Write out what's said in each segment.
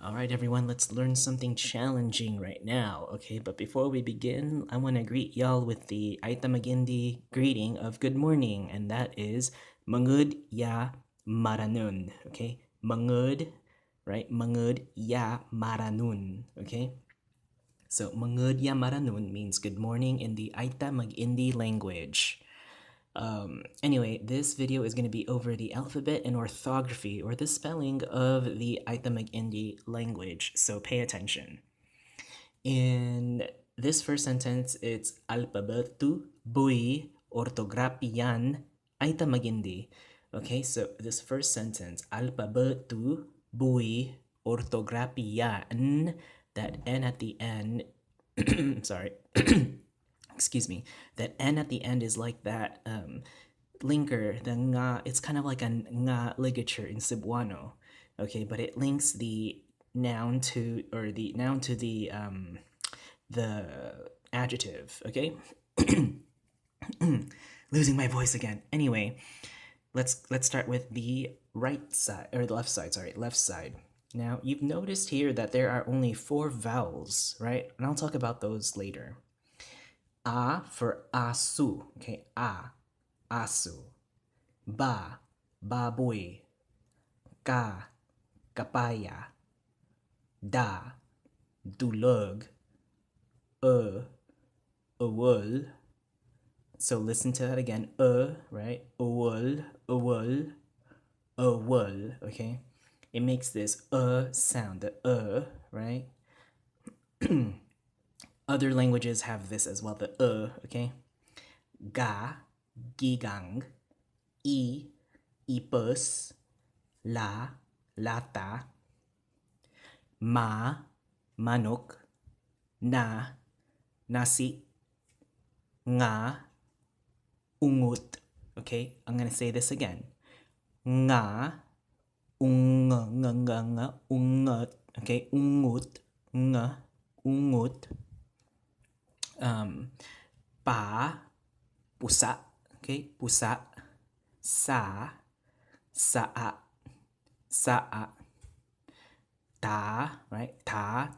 All right, everyone, let's learn something challenging right now, okay? But before we begin, I want to greet y'all with the Ayta Mag-Indi greeting of good morning, and that is Mangud ya maranun, okay? Mangud, right? Mangud ya maranun, okay? So Mangud ya maranun means good morning in the Ayta Mag-Indi language. Anyway, this video is going to be over the alphabet and orthography, or the spelling of the Ayta Mag-Indi language, so pay attention. In this first sentence, it's Alpabêtu, Bui, Urtugrapiyan, Ayta Mag-Indi. Okay, so this first sentence, Alpabêtu, Bui, Urtugrapiyan, that N at the end, sorry, excuse me, that N at the end is like that linker, the nga, it's kind of like a nga ligature in Cebuano, okay, but it links the noun to, or the noun to the adjective, okay? Losing my voice again. Anyway, let's start with the right side, or the left side, sorry, left side. Now, you've noticed here that there are only 4 vowels, right? And I'll talk about those later. A for asu, okay, asu. Ba, baboy. Ka, kapaya. Da, dulog. Awol. So listen to that again. Right? Awol, awol, awol, okay? It makes this sound, the right? Other languages have this as well, the okay? Ga, gigang, ipus, la, lata, ma, manok, na, nasi, nga, ungut. Okay, I'm gonna say this again. Nga, ungut. Okay, ungut, nga, ungut. Pa, pusa. Okay, pusa. Sa, saa, saa. Ta, right? Ta,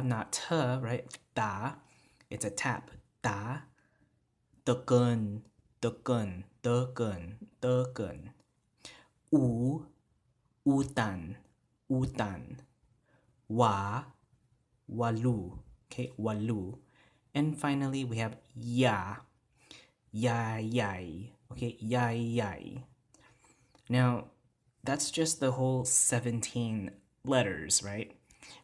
not ta, right? Ta, it's a tap. Ta, tekun, tekun, tekun, tekun. Utan, utan. Walu, okay, walu. And finally, we have yai, okay, yai. Now, that's just the whole 17 letters, right?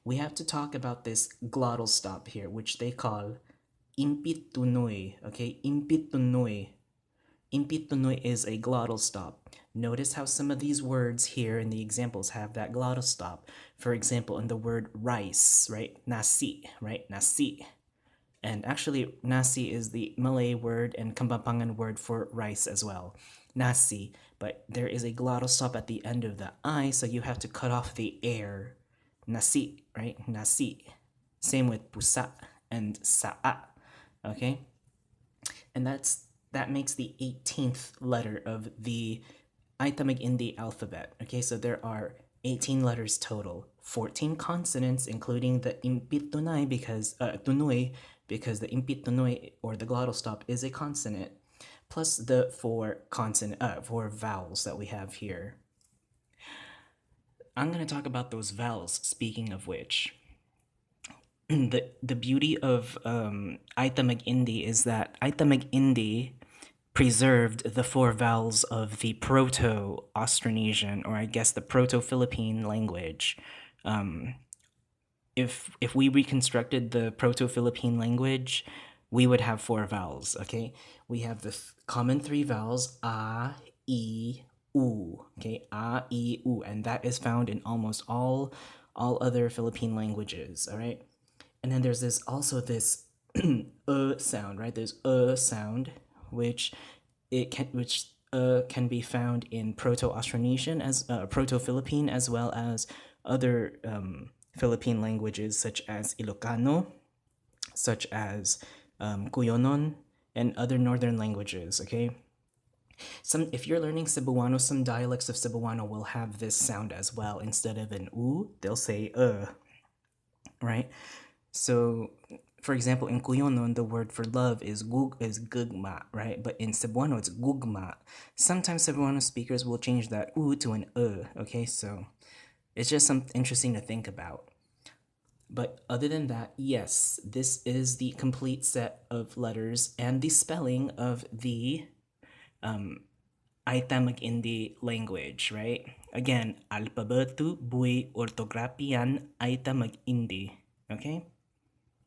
We have to talk about this glottal stop here, which they call impit tunoy, okay, impit tunoy. Impit tunoy is a glottal stop. Notice how some of these words here in the examples have that glottal stop. For example, in the word rice, right? Nasi, right? Nasi. And actually, nasi is the Malay word and Kapampangan word for rice as well. Nasi. But there is a glottal stop at the end of the I, so you have to cut off the air. Nasi, right? Nasi. Same with pusa and sa'a. Okay? And that makes the 18th letter of the Ayta Mag-Indi alphabet. Okay, so there are 18 letters total. 14 consonants, including the impit tunay because tunoy, because the impit tunoy or the glottal stop is a consonant, plus the 4 vowels that we have here. I'm going to talk about those vowels, speaking of which. The beauty of Ayta Mag-Indi is that Ayta Mag-Indi preserved the 4 vowels of the Proto-Austronesian, or I guess the Proto-Philippine language. If we reconstructed the Proto-Philippine language, we would have 4 vowels, okay? We have the common 3 vowels, a, i, u, okay? A, i, u, and that is found in almost all other Philippine languages, all right? And then there's also this sound, right? There's sound, which can be found in Proto-Austronesian as Proto-Philippine, as well as other Philippine languages such as Ilocano, such as Cuyonon, and other northern languages, okay? If you're learning Cebuano, some dialects of Cebuano will have this sound as well. Instead of an u, they'll say right? So, for example, in Cuyonon, the word for love is gugma, right? But in Cebuano, it's gugma. Sometimes Cebuano speakers will change that u to an okay? So, it's just something interesting to think about. But other than that, yes, this is the complete set of letters and the spelling of the Ayta Mag-Indi language, right? Again, Alpabêtu buhay Urtugrapiyan Ayta Mag-Indi. Okay?